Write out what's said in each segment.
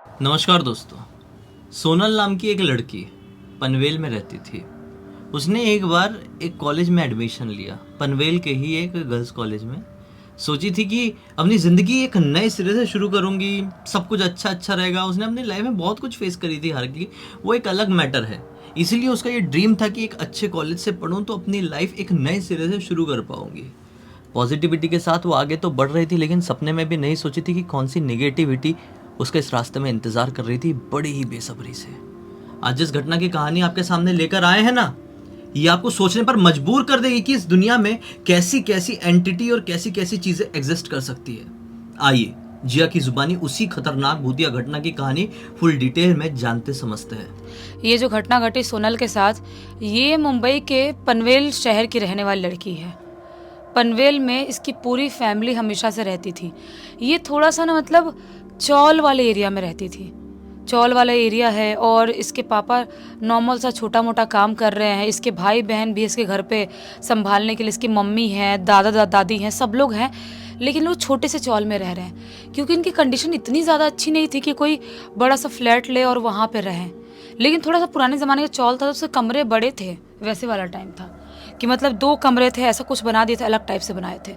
नमस्कार दोस्तों। सोनल नाम की एक लड़की पनवेल में रहती थी। उसने एक बार एक कॉलेज में एडमिशन लिया, पनवेल के ही एक गर्ल्स कॉलेज में। सोची थी कि अपनी ज़िंदगी एक नए सिरे से शुरू करूँगी, सब कुछ अच्छा अच्छा रहेगा। उसने अपनी लाइफ में बहुत कुछ फेस करी थी, हार की वो एक अलग मैटर है। इसीलिए उसका ये ड्रीम था कि एक अच्छे कॉलेज से पढ़ूँ तो अपनी लाइफ एक नए सिरे से शुरू कर पाऊँगी। पॉजिटिविटी के साथ वो आगे तो बढ़ रही थी, लेकिन सपने में भी नहीं सोची थी कि कौन सी नेगेटिविटी उसके इस रास्ते में इंतज़ार कर रही थी बड़ी ही बेसब्री से। आज जिस घटना की कहानी आपके सामने लेकर आए हैं ना, ये आपको सोचने पर मजबूर कर देगी कि इस दुनिया में कैसी कैसी एंटिटी और कैसी कैसी चीज़ें एग्जिस्ट कर सकती है। आइए जिया की जुबानी उसी खतरनाक भूतिया घटना की कहानी फुल डिटेल में जानते समझते हैं। ये जो घटना घटी सोनल के साथ, ये मुंबई के पनवेल शहर की रहने वाली लड़की है। पनवेल में इसकी पूरी फैमिली हमेशा से रहती थी। ये थोड़ा सा ना मतलब चौल वाले एरिया में रहती थी। चौल वाला एरिया है और इसके पापा नॉर्मल सा छोटा मोटा काम कर रहे हैं। इसके भाई बहन भी इसके घर पे संभालने के लिए, इसकी मम्मी है, दादी हैं, सब लोग हैं। लेकिन लोग छोटे से चौल में रह रहे हैं क्योंकि इनकी कंडीशन इतनी ज़्यादा अच्छी नहीं थी कि कोई बड़ा सा फ्लैट ले और वहाँ पे रहें। लेकिन थोड़ा सा पुराने ज़माने का चौल था तो उसके कमरे बड़े थे, वैसे वाला टाइम था कि मतलब 2 कमरे थे, ऐसा कुछ बना दिए थे, अलग टाइप से बनाए थे।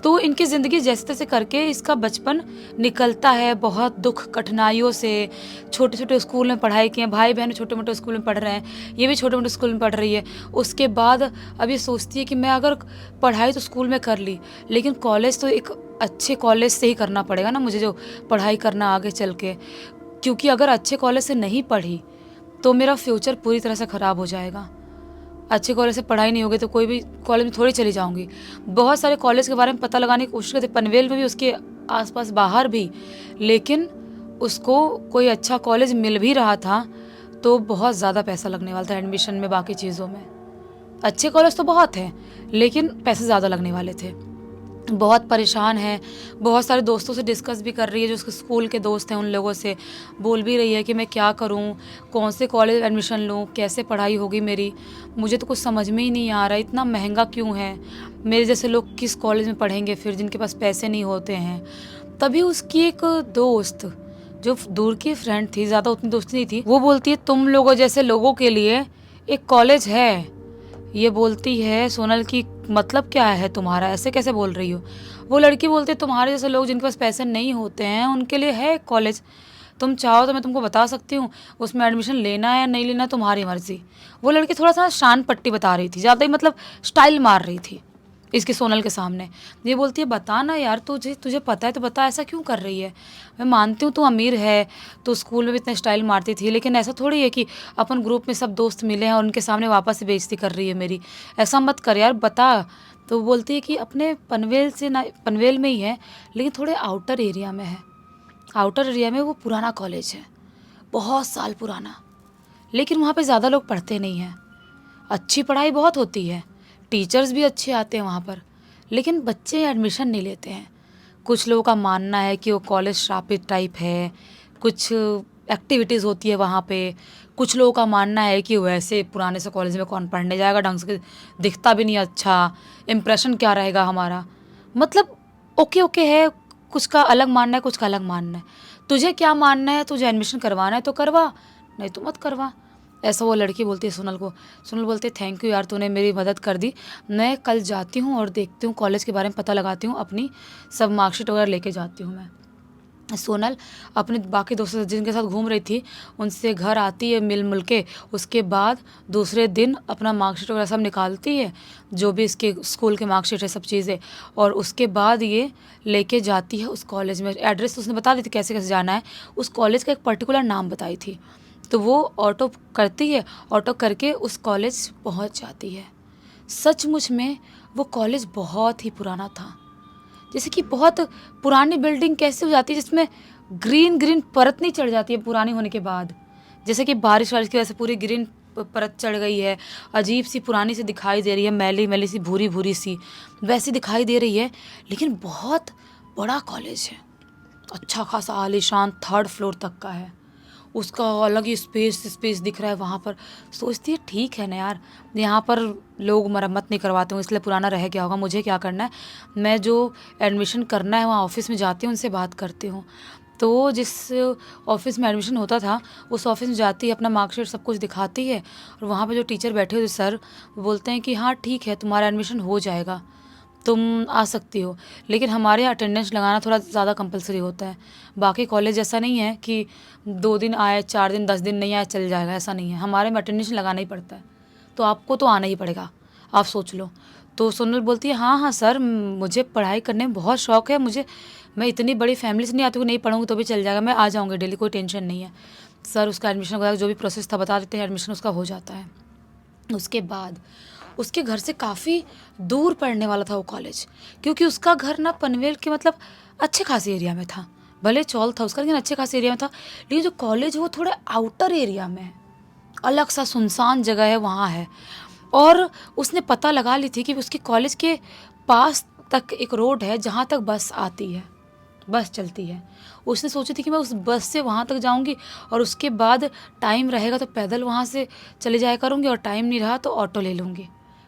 तो इनकी ज़िंदगी जैसे तैसे करके इसका बचपन निकलता है बहुत दुख कठिनाइयों से। छोटे छोटे स्कूल में पढ़ाई किए, भाई बहन छोटे मोटे स्कूल में पढ़ रहे हैं, ये भी छोटे मोटे स्कूल में पढ़ रही है। उसके बाद अब ये सोचती है कि मैं अगर पढ़ाई तो स्कूल में कर ली, लेकिन कॉलेज तो एक अच्छे कॉलेज से ही करना पड़ेगा ना मुझे, जो पढ़ाई करना आगे चल के। क्योंकि अगर अच्छे कॉलेज से नहीं पढ़ी तो मेरा फ्यूचर पूरी तरह से ख़राब हो जाएगा। अच्छे कॉलेज से पढ़ाई नहीं होगी तो कोई भी कॉलेज में थोड़ी चली जाऊंगी। बहुत सारे कॉलेज के बारे में पता लगाने की कोशिश करते, पनवेल में भी, उसके आसपास बाहर भी, लेकिन उसको कोई अच्छा कॉलेज मिल भी रहा था तो बहुत ज़्यादा पैसा लगने वाला था एडमिशन में, बाकी चीज़ों में। अच्छे कॉलेज तो बहुत हैं लेकिन पैसे ज़्यादा लगने वाले थे। बहुत परेशान है, बहुत सारे दोस्तों से डिस्कस भी कर रही है, जो उसके स्कूल के दोस्त हैं उन लोगों से बोल भी रही है कि मैं क्या करूं, कौन से कॉलेज एडमिशन लूं, कैसे पढ़ाई होगी मेरी, मुझे तो कुछ समझ में ही नहीं आ रहा, इतना महंगा क्यों है, मेरे जैसे लोग किस कॉलेज में पढ़ेंगे फिर जिनके पास पैसे नहीं होते हैं। तभी उसकी एक दोस्त, जो दूर की फ्रेंड थी, ज़्यादा उतनी दोस्ती नहीं थी, वो बोलती है तुम लोगों जैसे लोगों के लिए एक कॉलेज है। ये बोलती है सोनल की मतलब क्या है तुम्हारा, ऐसे कैसे बोल रही हो। वो लड़की बोलती है तुम्हारे जैसे लोग जिनके पास पैसे नहीं होते हैं उनके लिए है कॉलेज, तुम चाहो तो मैं तुमको बता सकती हूँ, उसमें एडमिशन लेना है या नहीं लेना तुम्हारी मर्जी। वो लड़की थोड़ा सा शान पट्टी बता रही थी, ज़्यादा ही मतलब स्टाइल मार रही थी इसके सोनल के सामने। ये बोलती है बता ना यार, तुझे तुझे पता है तो बता, ऐसा क्यों कर रही है। मैं मानती हूँ तू अमीर है, तो स्कूल में भी इतना स्टाइल मारती थी, लेकिन ऐसा थोड़ी है कि अपन ग्रुप में सब दोस्त मिले हैं और उनके सामने वापस से बेइज्जती कर रही है मेरी। ऐसा मत कर यार, बता। तो वो बोलती है कि अपने पनवेल से ना, पनवेल में ही है लेकिन थोड़े आउटर एरिया में है। आउटर एरिया में वो पुराना कॉलेज है, बहुत साल पुराना, लेकिन वहाँ पे ज़्यादा लोग पढ़ते नहीं हैं। अच्छी पढ़ाई बहुत होती है, टीचर्स भी अच्छे आते हैं वहाँ पर, लेकिन बच्चे एडमिशन नहीं लेते हैं। कुछ लोगों का मानना है कि वो कॉलेज श्रापित टाइप है, कुछ एक्टिविटीज़ होती है वहाँ पे। कुछ लोगों का मानना है कि वैसे पुराने से कॉलेज में कौन पढ़ने जाएगा, ढंग से दिखता भी नहीं अच्छा, इम्प्रेशन क्या रहेगा हमारा। मतलब ओके ओके है, कुछ का अलग मानना है, कुछ का अलग मानना है। तुझे क्या मानना है, तुझे एडमिशन करवाना है तो करवा, नहीं तो मत करवा। ऐसा वो लड़की बोलती है सोनल को। सोनल बोलती है थैंक यू यार, तूने मेरी मदद कर दी, मैं कल जाती हूँ और देखती हूँ कॉलेज के बारे में पता लगाती हूँ, अपनी सब मार्कशीट वगैरह लेके जाती हूँ मैं। सोनल अपने बाकी दोस्तों से जिनके साथ घूम रही थी उनसे घर आती है मिल मिल के। उसके बाद दूसरे दिन अपना मार्कशीट वगैरह सब निकालती है, जो भी इसके स्कूल के मार्कशीट है सब चीज़ें, और उसके बाद ये लेके जाती है उस कॉलेज में। एड्रेस तो उसने बता दी थी कैसे कैसे जाना है, उस कॉलेज का एक पर्टिकुलर नाम बताई थी। तो वो ऑटो करती है, ऑटो करके उस कॉलेज पहुंच जाती है। सचमुच में वो कॉलेज बहुत ही पुराना था, जैसे कि बहुत पुरानी बिल्डिंग कैसे हो जाती है जिसमें ग्रीन ग्रीन परत नहीं चढ़ जाती है पुरानी होने के बाद, जैसे कि बारिश वारिश की वजह से पूरी ग्रीन परत चढ़ गई है, अजीब सी पुरानी सी दिखाई दे रही है, मैली मैली सी भूरी भूरी सी वैसी दिखाई दे रही है। लेकिन बहुत बड़ा कॉलेज है, अच्छा खासा आलीशान 3rd फ्लोर तक का है, उसका अलग ही स्पेस स्पेस दिख रहा है वहाँ पर। सोचती है ठीक है ना यार, यहाँ पर लोग मरम्मत नहीं करवाते हूँ इसलिए पुराना रह गया होगा, मुझे क्या करना है, मैं जो एडमिशन करना है वहाँ ऑफिस में जाती हूँ, उनसे बात करती हूँ। तो जिस ऑफिस में एडमिशन होता था उस ऑफिस में जाती है, अपना मार्कशीट सब कुछ दिखाती है, और वहाँ पे जो टीचर बैठे हुए सर वो बोलते हैं कि हाँ ठीक है, तुम्हारा एडमिशन हो जाएगा, तुम आ सकती हो। लेकिन हमारे यहाँ अटेंडेंस लगाना थोड़ा ज़्यादा कंपलसरी होता है। बाकी कॉलेज ऐसा नहीं है कि 2 दिन आए, 4 दिन, 10 दिन नहीं आए चल जाएगा, ऐसा नहीं है। हमारे में अटेंडेंस लगाना ही पड़ता है, तो आपको तो आना ही पड़ेगा, आप सोच लो। तो सोनल बोलती है हाँ हाँ सर, मुझे पढ़ाई करने में बहुत शौक है, मैं इतनी बड़ी फैमिली से नहीं आती हूँ, नहीं पढ़ूँगी तो भी चल जाएगा, मैं आ जाऊँगी डेली, कोई टेंशन नहीं है। सर उसका एडमिशन वगैरह जो भी प्रोसेस था बता देते हैं, एडमिशन उसका हो जाता है। उसके बाद उसके घर से काफ़ी दूर पड़ने वाला था वो कॉलेज, क्योंकि उसका घर ना पनवेल के मतलब अच्छे खासे एरिया में था। भले चौल था उसका, लेकिन अच्छे खासे एरिया में था। लेकिन जो कॉलेज वो थोड़े आउटर एरिया में है, अलग सा सुनसान जगह है, वहाँ है। और उसने पता लगा ली थी कि उसके कॉलेज के पास तक एक रोड है जहाँ तक बस आती है, बस चलती है। उसने सोची थी कि मैं उस बस से वहाँ तक जाऊँगी, और उसके बाद टाइम रहेगा तो पैदल वहाँ से चले जाया करूँगी, और टाइम नहीं रहा तो ऑटो ले लूँगी,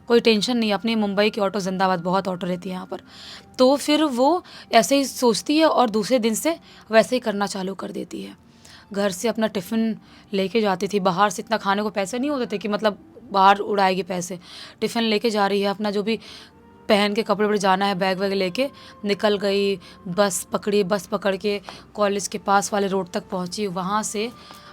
कोई टेंशन नहीं। अपनी मुंबई की ऑटो, जिंदाबाद, बहुत ऑटो रहती है यहाँ पर। तो फिर वो ऐसे ही सोचती है और दूसरे दिन से वैसे ही करना चालू कर देती है। घर से अपना टिफ़िन लेके जाती थी, बाहर से इतना खाने को पैसे नहीं होते थे कि मतलब बाहर उड़ाएगी पैसे। टिफ़िन लेके जा रही है, अपना जो भी पहन के कपड़े वपड़े जाना है, बैग वैग लेके निकल गई। बस पकड़ी, बस पकड़ के कॉलेज के पास वाले रोड तक पहुंची। वहाँ से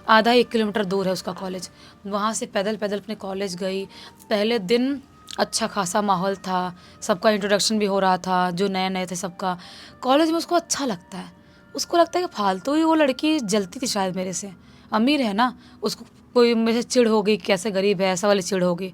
आधा 1 किलोमीटर दूर है उसका कॉलेज। वहाँ से पैदल पैदल अपने कॉलेज गई। पहले दिन अच्छा खासा माहौल था, सबका इंट्रोडक्शन भी हो रहा था, जो नए नए थे सबका। कॉलेज में उसको अच्छा लगता है, उसको लगता है कि फालतू ही वो लड़की जलती थी शायद मेरे से, अमीर है ना, उसको कोई मेरे से चिढ़ हो गई, कैसे गरीब है, ऐसा वाली चिढ़ हो गई,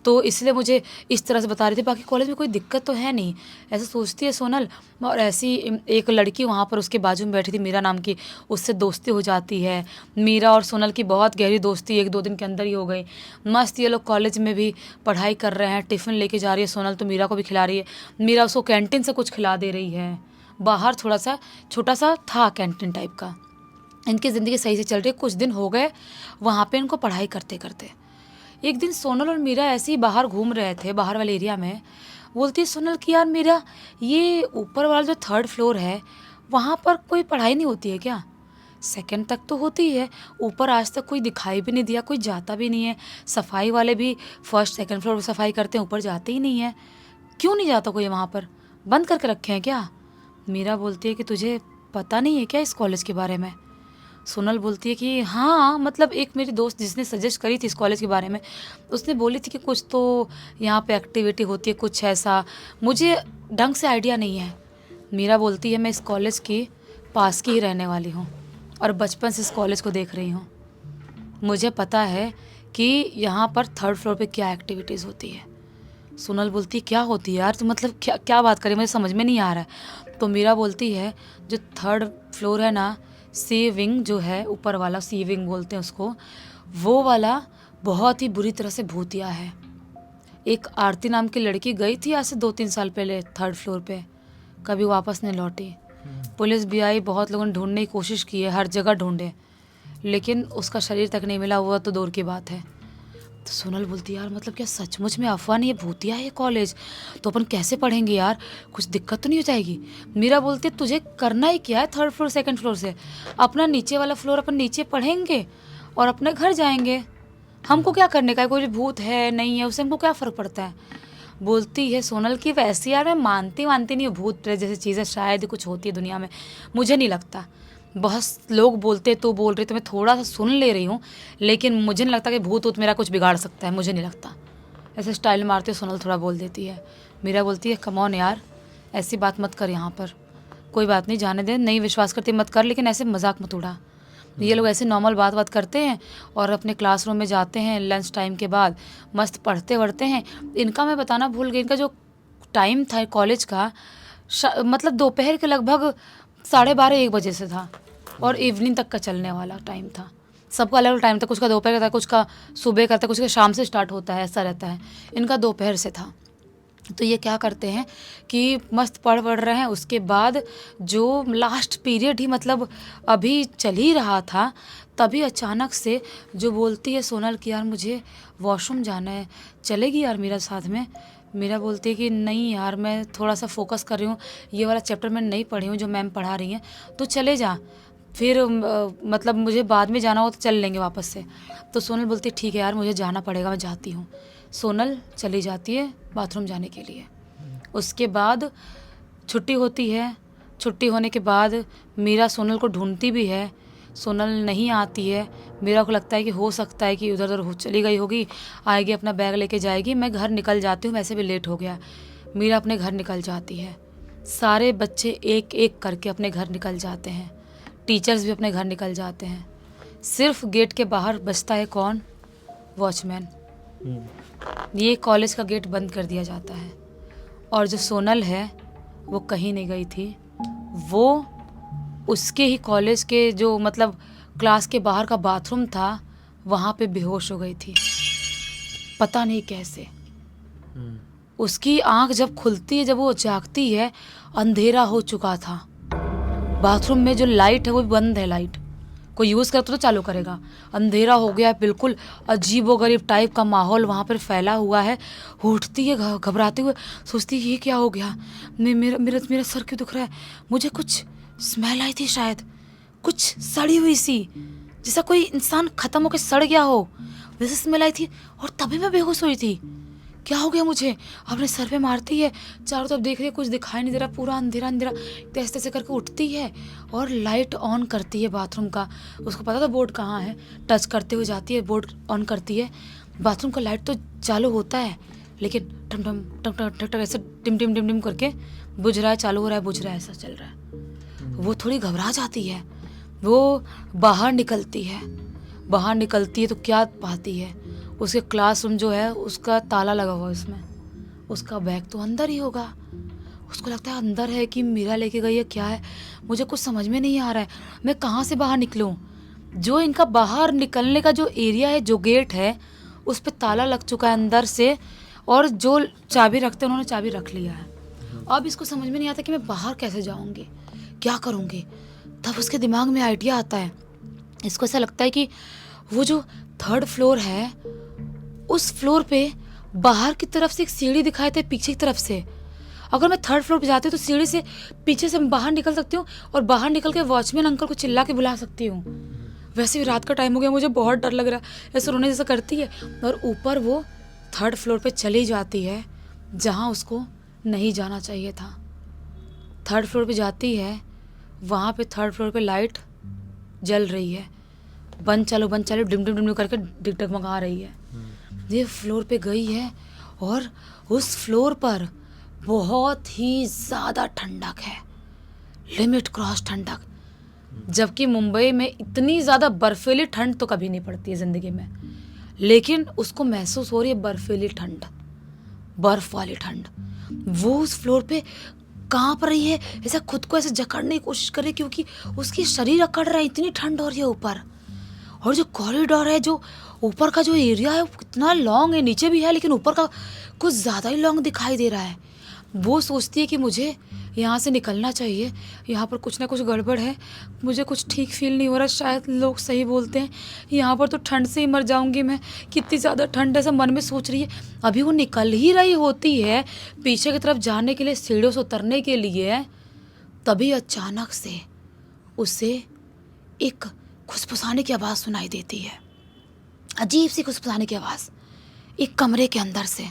तो इसलिए मुझे इस तरह से बता रही थी। बाकी कॉलेज में कोई दिक्कत तो है नहीं, ऐसा सोचती है सोनल। और ऐसी एक लड़की वहाँ पर उसके बाजू में बैठी थी, मीरा नाम की, उससे दोस्ती हो जाती है। मीरा और सोनल की बहुत गहरी दोस्ती 1-2 दिन के अंदर ही हो गई। मस्त ये लोग कॉलेज में भी पढ़ाई कर रहे हैं। टिफ़िन लेके जा रही है सोनल, तो मीरा को भी खिला रही है। मीरा उसको कैंटीन से कुछ खिला दे रही है। बाहर थोड़ा सा छोटा सा था कैंटीन टाइप का। इनकी ज़िंदगी सही से चल रही है। कुछ दिन हो गए वहाँ पे इनको पढ़ाई करते करते। एक दिन सोनल और मीरा ऐसे ही बाहर घूम रहे थे, बाहर वाले एरिया में। बोलती है सोनल कि यार मीरा, ये ऊपर वाला जो 3rd फ्लोर है वहाँ पर कोई पढ़ाई नहीं होती है क्या? 2nd तक तो होती है, ऊपर आज तक कोई दिखाई भी नहीं दिया, कोई जाता भी नहीं है। सफाई वाले भी 1st 2nd फ्लोर पर सफाई करते हैं, ऊपर जाते ही नहीं है। क्यों नहीं जाता कोई वहाँ पर? बंद करके रखे हैं क्या? मीरा बोलती है कि तुझे पता नहीं है क्या इस कॉलेज के बारे में? सोनल बोलती है कि हाँ, मतलब एक मेरी दोस्त जिसने सजेस्ट करी थी इस कॉलेज के बारे में, उसने बोली थी कि कुछ तो यहाँ पे एक्टिविटी होती है, कुछ ऐसा, मुझे ढंग से आइडिया नहीं है। मीरा बोलती है मैं इस कॉलेज की पास की ही रहने वाली हूँ और बचपन से इस कॉलेज को देख रही हूँ। मुझे पता है कि यहाँ पर 3rd फ्लोर पे क्या एक्टिविटीज़ होती है। सोनल बोलती है क्या होती है यार, तो मतलब क्या क्या बात करें, मुझे समझ में नहीं आ रहा है। तो मीरा बोलती है जो 3rd फ्लोर है ना, सी विंग जो है, ऊपर वाला सी विंग बोलते हैं उसको, वो वाला बहुत ही बुरी तरह से भूतिया है। एक आरती नाम की लड़की गई थी आज से 2-3 साल पहले 3rd फ्लोर पे, कभी वापस नहीं लौटी। पुलिस भी आई, बहुत लोगों ने ढूंढने की कोशिश की है, हर जगह ढूंढे, लेकिन उसका शरीर तक नहीं मिला, हुआ तो दूर की बात है। तो सोनल बोलती यार मतलब क्या सचमुच में अफवाह नहीं है, भूतिया है ये कॉलेज? तो अपन कैसे पढ़ेंगे यार, कुछ दिक्कत तो नहीं हो जाएगी? मीरा बोलती है तुझे करना ही क्या है 3rd फ्लोर 2nd फ्लोर से, अपना नीचे वाला फ्लोर अपन नीचे पढ़ेंगे और अपने घर जाएंगे। हमको क्या करने का है, कोई भूत है नहीं है, उससे हमको क्या फ़र्क पड़ता है? बोलती है सोनल की वैसे यार मैं मानती नहीं हूँ भूत प्रेत जैसी चीज़ें, शायद ही कुछ होती है दुनिया में, मुझे नहीं लगता। बहुत लोग बोलते तो बोल रहे तो मैं थोड़ा सा सुन ले रही हूँ, लेकिन मुझे नहीं लगता कि भूत वूत मेरा कुछ बिगाड़ सकता है, मुझे नहीं लगता। ऐसे स्टाइल मारते सोनल थोड़ा बोल देती है। मीरा बोलती है कम ऑन यार, ऐसी बात मत कर यहाँ पर, कोई बात नहीं, जाने दे, नहीं विश्वास करती मत कर, लेकिन ऐसे मजाक मत उड़ा। ये लोग ऐसे नॉर्मल बात करते हैं और अपने क्लासरूम में जाते हैं लंच टाइम के बाद, मस्त पढ़ते वढ़ते हैं। इनका मैं बताना भूल गई, इनका जो टाइम था कॉलेज का मतलब दोपहर के लगभग 12:30-1 बजे से था और इवनिंग तक का चलने वाला टाइम था। सबका अलग अलग टाइम था, कुछ का दोपहर का था, कुछ का सुबह का था, कुछ का शाम से स्टार्ट होता है, ऐसा रहता है। इनका दोपहर से था। तो ये क्या करते हैं कि मस्त पढ़ रहे हैं, उसके बाद जो लास्ट पीरियड ही मतलब अभी चल ही रहा था, तभी अचानक से जो बोलती है सोनल कि यार मुझे वॉशरूम जाना है, चलेगी यार मेरा साथ में? मीरा बोलती है कि नहीं यार, मैं थोड़ा सा फोकस कर रही हूँ, ये वाला चैप्टर मैं नहीं पढ़ी हूँ जो मैम पढ़ा रही हैं, तो चले जा। फिर मतलब मुझे बाद में जाना हो तो चल लेंगे वापस से। तो सोनल बोलती है ठीक है यार मुझे जाना पड़ेगा, मैं जाती हूँ। सोनल चली जाती है बाथरूम जाने के लिए। उसके बाद छुट्टी होती है। छुट्टी होने के बाद मीरा सोनल को ढूंढती भी है, सोनल नहीं आती है। मीरा को लगता है कि हो सकता है कि उधर उधर चली गई होगी, आएगी अपना बैग लेके जाएगी, मैं घर निकल जाती हूँ, वैसे भी लेट हो गया। मीरा अपने घर निकल जाती है। सारे बच्चे एक एक करके अपने घर निकल जाते हैं, टीचर्स भी अपने घर निकल जाते हैं। सिर्फ गेट के बाहर बचता है कौन? वॉचमैन। ये कॉलेज का गेट बंद कर दिया जाता है। और जो सोनल है वो कहीं नहीं गई थी, वो उसके ही कॉलेज के जो मतलब क्लास के बाहर का बाथरूम था वहाँ पे बेहोश हो गई थी, पता नहीं कैसे। उसकी आंख जब खुलती है, जब वो जागती है, अंधेरा हो चुका था। बाथरूम में जो लाइट है वो बंद है, लाइट कोई यूज़ करता तो चालू करेगा। अंधेरा हो गया है, बिल्कुल अजीबोगरीब टाइप का माहौल वहाँ पर फैला हुआ है। उठती है घबराते हुए, सोचती है ये क्या हो गया, मेरा मेरा मेरा सर क्यों दुख रहा है, मुझे कुछ स्मेल आई थी, शायद कुछ सड़ी हुई सी, जैसा कोई इंसान खत्म होकर सड़ गया हो वैसे स्मेल आई थी, और तभी मैं बेहोश हुई थी। क्या हो गया मुझे? अपने सर पे मारती है, चारों तरफ देख रही है, कुछ दिखाई नहीं दे रहा, पूरा अंधेरा अंधेरा। तैसे तैसे करके उठती है और लाइट ऑन करती है बाथरूम का। उसको पता था बोर्ड कहाँ है, टच करते हुए जाती है, बोर्ड ऑन करती है। बाथरूम का लाइट तो चालू होता है, लेकिन टम टम टम टम टक टक ऐसे टिम टिम टिम टिम करके बुझ रहा है, चालू हो रहा है, बुझ रहा है, ऐसा चल रहा है। वो थोड़ी घबरा जाती है। वो बाहर निकलती है तो क्या पाती है, उसके क्लासरूम जो है उसका ताला लगा हुआ है उसमें, उसका बैग तो अंदर ही होगा। उसको लगता है अंदर है कि मीरा लेके गई है, क्या है, मुझे कुछ समझ में नहीं आ रहा है, मैं कहाँ से बाहर निकलूँ। जो इनका बाहर निकलने का जो एरिया है, जो गेट है, उस पर ताला लग चुका है अंदर से, और जो चाबी रखते हैं उन्होंने चाबी रख लिया है। अब इसको समझ में नहीं आता कि मैं बाहर कैसे जाऊँगी, क्या करूँगी। तब उसके दिमाग में आइडिया आता है। इसको ऐसा लगता है कि वो जो 3rd फ्लोर है, उस फ्लोर पे बाहर की तरफ से एक सीढ़ी दिखाई दे, पीछे की तरफ से। अगर मैं 3rd फ्लोर पे जाती हूँ तो सीढ़ी से पीछे से बाहर निकल सकती हूँ, और बाहर निकल के वॉचमैन अंकल को चिल्ला के बुला सकती हूँ। वैसे भी रात का टाइम हो गया, मुझे बहुत डर लग रहा है, ऐसे रोने जैसा करती है। और ऊपर वो 3rd फ्लोर पे चली जाती है, जहाँ उसको नहीं जाना चाहिए था। 3rd फ्लोर पे जाती है, वहाँ पे 3rd फ्लोर पे लाइट जल रही है, बंद चालू डिम डिम डिम करके डगमगा रही है। ये फ्लोर पे गई है, और उस फ्लोर पर बहुत ही ज़्यादा ठंडक है, लिमिट क्रॉस ठंडक। जबकि मुंबई में इतनी ज़्यादा बर्फीली ठंड तो कभी नहीं पड़ती है ज़िंदगी में, लेकिन उसको महसूस हो रही है बर्फीली ठंड, बर्फ़ वाली ठंड। वो उस फ्लोर पे कांप रही है, ऐसा खुद को ऐसे जकड़ने की कोशिश कर रही है, क्योंकि उसकी शरीर अकड़ रहा है, इतनी ठंड हो रही है ऊपर। और जो कॉरिडोर है, जो ऊपर का जो एरिया है, वो कितना लॉन्ग है, नीचे भी है लेकिन ऊपर का कुछ ज़्यादा ही लॉन्ग दिखाई दे रहा है। वो सोचती है कि मुझे यहाँ से निकलना चाहिए, यहाँ पर कुछ ना कुछ गड़बड़ है, मुझे कुछ ठीक फील नहीं हो रहा, शायद लोग सही बोलते हैं, यहाँ पर तो ठंड से ही मर जाऊँगी मैं, कितनी ज़्यादा ठंड, ऐसा मन में सोच रही है। अभी वो निकल ही रही होती है पीछे की तरफ जाने के लिए, सीढ़ियों से उतरने के लिए, तभी अचानक से उसे एक खुसफुसाने की आवाज़ सुनाई देती है, अजीब सी खुसफुसाने की आवाज़, एक कमरे के अंदर से।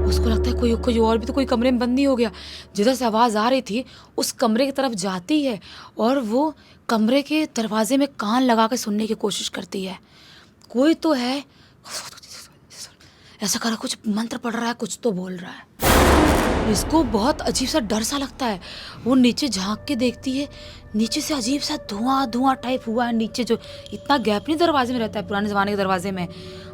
उसको लगता है कोई और भी तो कोई कमरे में बंद नहीं हो गया। जिधर से आवाज़ आ रही थी उस कमरे की तरफ जाती है, और वो कमरे के दरवाजे में कान लगा के सुनने की कोशिश करती है। कोई तो है, ऐसा कर कुछ मंत्र पढ़ रहा है, कुछ तो बोल रहा है। इसको बहुत अजीब सा डर सा लगता है। वो नीचे झांक के देखती है, नीचे से अजीब सा धुआं टाइप हुआ है नीचे, जो इतना गैप नहीं दरवाजे में रहता है पुराने ज़माने के दरवाजे में,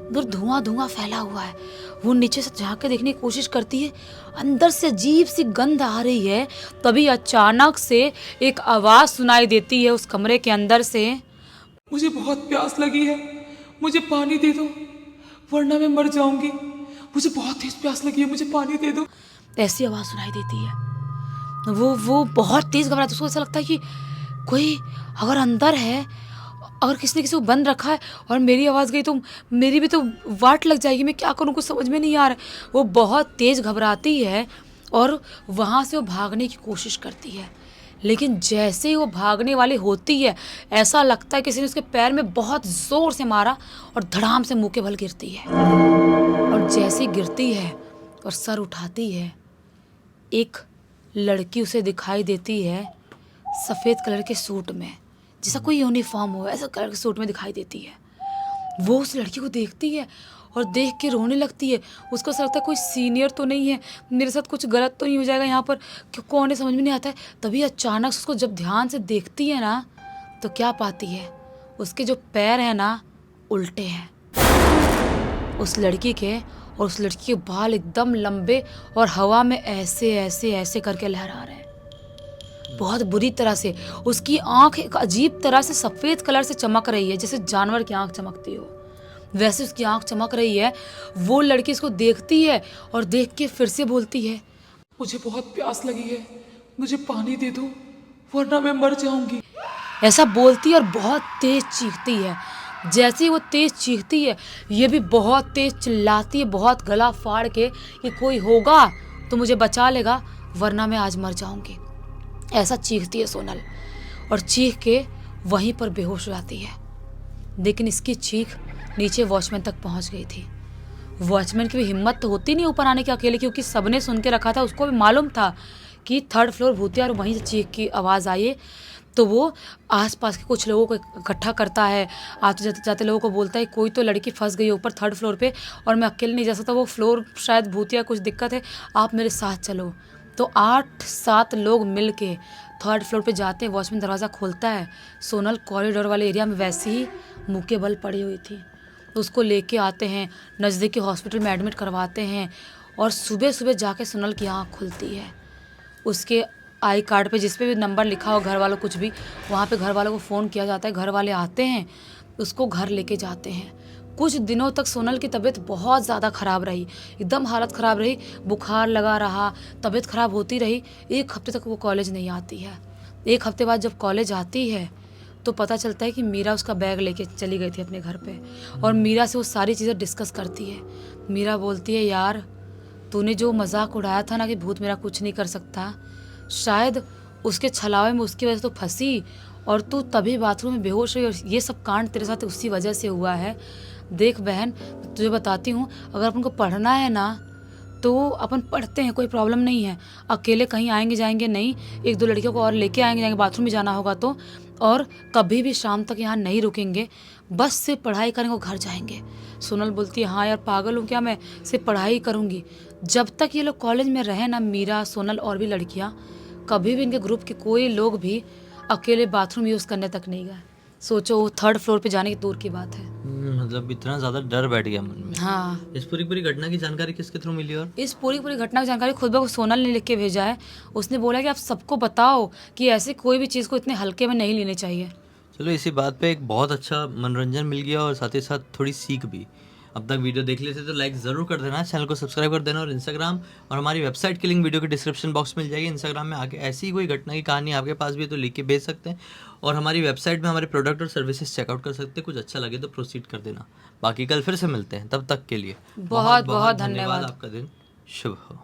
उधर धुआं फैला हुआ है। वो नीचे से झांक के देखने की कोशिश करती है, अंदर से अजीब सी गंध आ रही है। तभी अचानक से एक आवाज़ सुनाई देती है उस कमरे के अंदर से, मुझे बहुत प्यास लगी है, मुझे पानी दे दो वरना मैं मर जाऊंगी, मुझे बहुत तेज प्यास लगी है, मुझे पानी दे दो। ऐसी आवाज़ सुनाई देती है। वो बहुत तेज़ घबराती है। उसको ऐसा लगता है कि कोई अगर अंदर है, अगर किसी ने किसी को बंद रखा है और मेरी आवाज़ गई तो मेरी भी तो वाट लग जाएगी, मैं क्या करूँ, कुछ समझ में नहीं आ रहा है। वो बहुत तेज़ घबराती है और वहाँ से वो भागने की कोशिश करती है, लेकिन जैसे ही वो भागने वाली होती है, ऐसा लगता है किसी ने उसके पैर में बहुत ज़ोर से मारा और धड़ाम से मुंह के बल गिरती है। और जैसे ही गिरती है और सर उठाती है, एक लड़की उसे दिखाई देती है सफ़ेद कलर के सूट में, जैसा कोई यूनिफॉर्म हो, ऐसा कलर के सूट में दिखाई देती है। वो उस लड़की को देखती है और देख के रोने लगती है। उसको ऐसा लगता है कोई सीनियर तो नहीं है, मेरे साथ कुछ गलत तो नहीं हो जाएगा यहाँ पर, क्यों कौन है समझ में नहीं आता है। तभी अचानक से उसको जब ध्यान से देखती है ना, तो क्या पाती है, उसके जो पैर हैं ना उल्टे हैं उस लड़की के, और उस लड़की के बाल एकदम लंबे और हवा में ऐसे ऐसे ऐसे करके लहरा रहे हैं बहुत बुरी तरह से। उसकी आंख एक अजीब तरह से सफ़ेद कलर से चमक रही है, जैसे जानवर की आंख चमकती हो वैसे उसकी आंख चमक रही है। वो लड़की इसको देखती है और देख के फिर से बोलती है, मुझे बहुत प्यास लगी है, मुझे पानी दे दो वरना मैं मर जाऊंगी। ऐसा बोलती है और बहुत तेज चीखती है। जैसे ही वो तेज चीखती है, ये भी बहुत तेज चिल्लाती है, बहुत गला फाड़ के कि कोई होगा तो मुझे बचा लेगा वरना मैं आज मर जाऊंगी। ऐसा चीखती है सोनल, और चीख के वहीं पर बेहोश हो जाती है। लेकिन इसकी चीख नीचे वॉचमैन तक पहुंच गई थी। वॉचमैन की भी हिम्मत तो होती नहीं ऊपर आने की अकेले, क्योंकि सबने सुन के रखा था, उसको भी मालूम था कि 3rd फ्लोर भूतिया, और वहीं से चीख की आवाज़ आई है। तो वो आसपास के कुछ लोगों को इकट्ठा करता है, आते जाते जाते लोगों को बोलता है कोई तो लड़की फंस गई है ऊपर 3rd फ्लोर पे और मैं अकेले नहीं जा सकता, वो फ्लोर शायद भूतिया कुछ दिक्कत है, आप मेरे साथ चलो। तो 8-7 लोग मिल के 3rd फ्लोर पे जाते हैं। वॉचमैन दरवाज़ा खोलता है। सोनल कॉरिडोर वाले एरिया में वैसे ही मुँह के बल पड़ी हुई थी। उसको लेके आते हैं, नज़दीकी हॉस्पिटल में एडमिट करवाते हैं, और सुबह सुबह जाके सोनल की आँख खुलती है। उसके आई कार्ड पे जिस पे भी नंबर लिखा हो घर वालों कुछ भी, वहाँ पे घर वालों को फ़ोन किया जाता है। घर वाले आते हैं, उसको घर लेके जाते हैं। कुछ दिनों तक सोनल की तबीयत बहुत ज़्यादा ख़राब रही, एकदम हालत ख़राब रही, बुखार लगा रहा, तबीयत ख़राब होती रही। 1 हफ्ते तक वो कॉलेज नहीं आती है। 1 हफ्ते बाद जब कॉलेज आती है तो पता चलता है कि मीरा उसका बैग लेके चली गई थी अपने घर पे, और मीरा से वो सारी चीज़ें डिस्कस करती है। मीरा बोलती है, यार तूने जो मजाक उड़ाया था ना कि भूत मेरा कुछ नहीं कर सकता, शायद उसके छलावे में उसकी वजह से तो फंसी और तू तभी बाथरूम में बेहोश हुई, और ये सब कांड तेरे साथ उसी वजह से हुआ है। देख बहन, तुझे बताती हूँ, अगर अपन को पढ़ना है ना तो अपन पढ़ते हैं, कोई प्रॉब्लम नहीं है। अकेले कहीं आएंगे जाएंगे नहीं, 1-2 लड़कियों को और लेके आएंगे जाएंगे, बाथरूम भी जाना होगा तो, और कभी भी शाम तक यहाँ नहीं रुकेंगे, बस सिर्फ पढ़ाई करेंगे और घर जाएंगे। सोनल बोलती है, हाँ यार पागल हूँ क्या मैं, सिर्फ पढ़ाई करूँगी। जब तक ये लोग कॉलेज में रहे ना, मीरा, सोनल और भी लड़कियाँ, कभी भी इनके ग्रुप के कोई लोग भी अकेले बाथरूम यूज़ करने तक नहीं गए। सोचो, वो 3rd फ्लोर पे जाने की दूर की बात है। मतलब इतना ज़्यादा डर बैठ गया मन में। हाँ, इस पूरी घटना की जानकारी किसके थ्रू मिली? और इस पूरी घटना की जानकारी खुद ब खुद सोनल ने लिख के भेजा है। उसने बोला कि आप सबको बताओ कि ऐसे कोई भी चीज़ को इतने हल्के में नहीं लेनी चाहिए। चलो, इसी बात पे एक बहुत अच्छा मनोरंजन मिल गया और साथ ही साथ थोड़ी सीख भी। अब तक वीडियो देख लेते तो लाइक ज़रूर कर देना, चैनल को सब्सक्राइब कर देना, और इंस्टाग्राम और हमारी वेबसाइट की लिंक वीडियो के डिस्क्रिप्शन बॉक्स में मिल जाएगी। इंस्टाग्राम में आके ऐसी कोई घटना की कहानी आपके पास भी है तो लिख के भेज सकते हैं, और हमारी वेबसाइट में हमारे प्रोडक्ट और सर्विसेज चेकआउट कर सकते हैं। कुछ अच्छा लगे तो प्रोसीड कर देना। बाकी कल फिर से मिलते हैं, तब तक के लिए बहुत बहुत धन्यवाद। आपका दिन शुभ हो।